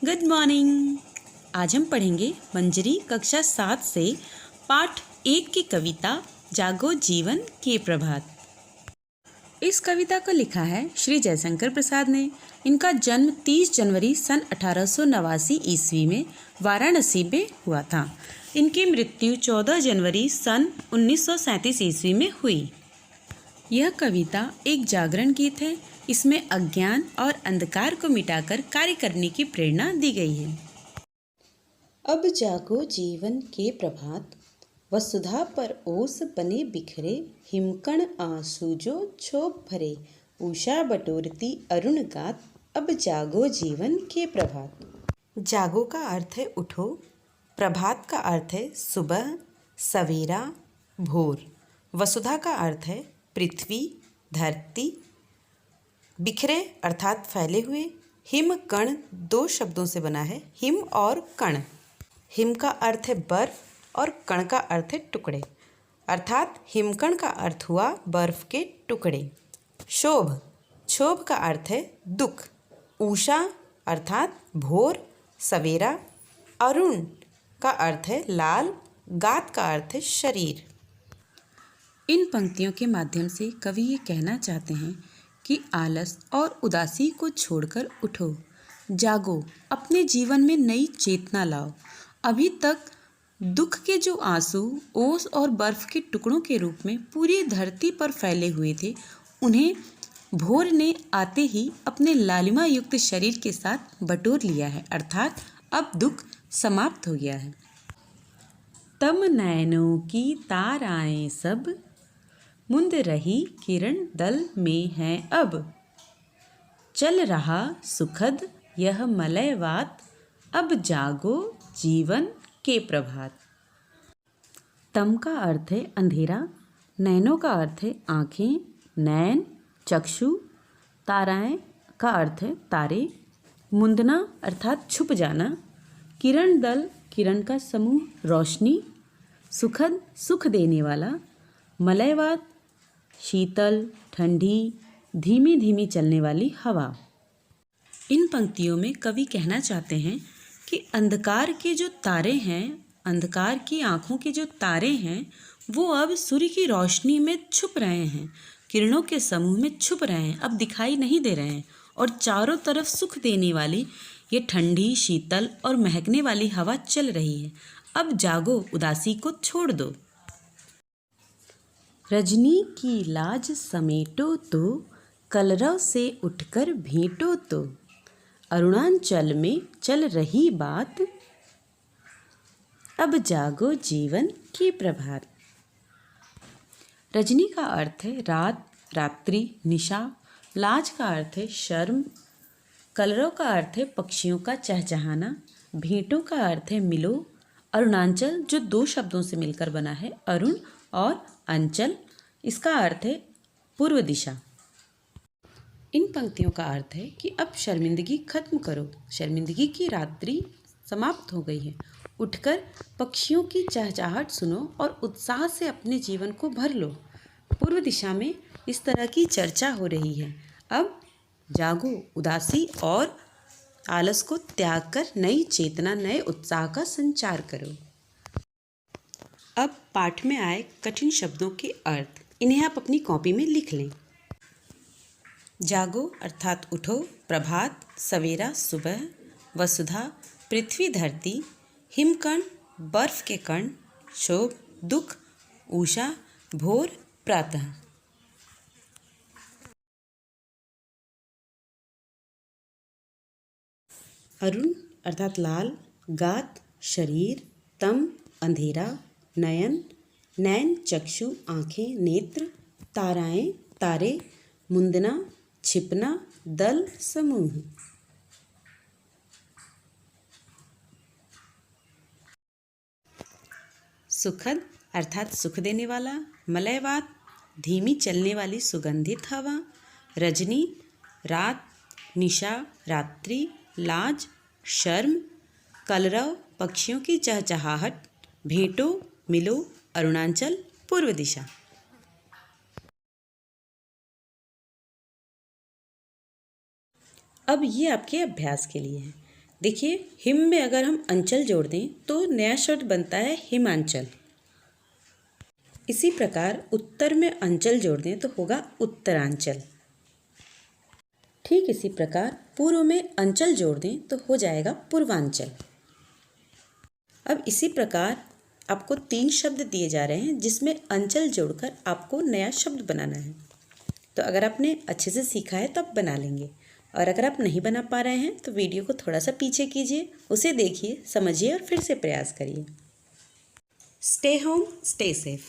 Good morning. आज हम पढ़ेंगे मंजरी कक्षा 7 से पाठ 1 की कविता जागो जीवन के प्रभात। इस कविता को लिखा है श्री जयशंकर प्रसाद ने। इनका जन्म 30 जनवरी सन 1889 ईस्वी में वाराणसी में हुआ था। इनकी मृत्यु 14 जनवरी सन 1937 ईस्वी में हुई। यह कविता एक जागरण गीत है। इसमें अज्ञान और अंधकार को मिटाकर कार्य करने की प्रेरणा दी गई है। अब जागो जीवन के प्रभात, वसुधा पर ओस बने बिखरे, हिमकण आंसू जो क्षोभ भरे, उषा बटोरती अरुण गात, अब जागो जीवन के प्रभात। जागो का अर्थ है उठो, प्रभात का अर्थ है सुबह, सवेरा, भोर। वसुधा का अर्थ है पृथ्वी, धरती। बिखरे अर्थात फैले हुए। हिम कण दो शब्दों से बना है, हिम और कण। हिम का अर्थ है बर्फ और कण का अर्थ है टुकड़े, अर्थात हिमकण का अर्थ हुआ बर्फ के टुकड़े। शोभ, क्षोभ का अर्थ है दुख। उषा अर्थात भोर, सवेरा। अरुण का अर्थ है लाल, गात का अर्थ है शरीर। इन पंक्तियों के माध्यम से कवि ये कहना चाहते हैं कि आलस और उदासी को छोड़कर उठो, जागो, अपने जीवन में नई चेतना लाओ। अभी तक दुख के जो आंसू ओस और बर्फ के टुकड़ों के रूप में पूरी धरती पर फैले हुए थे, उन्हें भोर ने आते ही अपने लालिमा युक्त शरीर के साथ बटोर लिया है, अर्थात अब दुख समाप्त हो गया है। तम नैनों की ताराएं सब, मुंद रही किरण दल में है अब, चल रहा सुखद यह मलयवात, अब जागो जीवन के प्रभात। तम का अर्थ है अंधेरा, नैनों का अर्थ है आँखें, नैन, चक्षु। ताराएं का अर्थ है तारे। मुंदना अर्थात छुप जाना। किरण दल, किरण का समूह, रोशनी। सुखद, सुख देने वाला। मलयवात, शीतल, ठंडी, धीमी धीमी चलने वाली हवा। इन पंक्तियों में कवि कहना चाहते हैं कि अंधकार के जो तारे हैं, अंधकार की आँखों के जो तारे हैं, वो अब सूर्य की रोशनी में छुप रहे हैं, किरणों के समूह में छुप रहे हैं, अब दिखाई नहीं दे रहे हैं। और चारों तरफ सुख देने वाली ये ठंडी, शीतल और महकने वाली हवा चल रही है। अब जागो, उदासी को छोड़ दो। रजनी की लाज समेटो तो, कलरव से उठकर भेंटो तो, अरुणांचल में चल रही बात, अब जागो जीवन की प्रभात। रजनी का अर्थ है रात, रात्रि, निशा। लाज का अर्थ है शर्म। कलरव का अर्थ है पक्षियों का चहचहाना। भेंटों का अर्थ है मिलो। अरुणांचल जो दो शब्दों से मिलकर बना है, अरुण और अंचल, इसका अर्थ है पूर्व दिशा। इन पंक्तियों का अर्थ है कि अब शर्मिंदगी खत्म करो, शर्मिंदगी की रात्रि समाप्त हो गई है। उठकर पक्षियों की चहचहाट सुनो और उत्साह से अपने जीवन को भर लो। पूर्व दिशा में इस तरह की चर्चा हो रही है। अब जागो, उदासी और आलस को त्याग कर नई चेतना, नए उत्साह का संचार करो। अब पाठ में आए कठिन शब्दों के अर्थ, इन्हें आप अपनी कॉपी में लिख लें। जागो अर्थात उठो, प्रभात सवेरा सुबह, वसुधा पृथ्वी धरती, हिमकण बर्फ के कण, क्षोभ दुख, उषा भोर प्रातः। अरुण अर्थात लाल, गात शरीर, तम अंधेरा, नयन नैन चक्षु आँखें नेत्र, ताराएं तारे, मुंदना छिपना, दल समूह। सुखद अर्थात सुख देने वाला, मलयवात धीमी चलने वाली सुगंधित हवा, रजनी रात, निशा रात्रि, लाज शर्म, कलरव पक्षियों की चहचहाहट, भेंटो मिलो, अरुणांचल पूर्व दिशा। अब ये आपके अभ्यास के लिए है। देखिए, हिम में अगर हम अंचल जोड़ दें तो नया शब्द बनता है हिमांचल। इसी प्रकार उत्तर में अंचल जोड़ दें तो होगा उत्तरांचल। ठीक इसी प्रकार पूर्व में अंचल जोड़ दें तो हो जाएगा पूर्वांचल। अब इसी प्रकार आपको 3 शब्द दिए जा रहे हैं जिसमें अंचल जोड़कर आपको नया शब्द बनाना है। तो अगर आपने अच्छे से सीखा है तो आप बना लेंगे, और अगर आप नहीं बना पा रहे हैं तो वीडियो को थोड़ा सा पीछे कीजिए, उसे देखिए, समझिए और फिर से प्रयास करिए। Stay home, stay safe.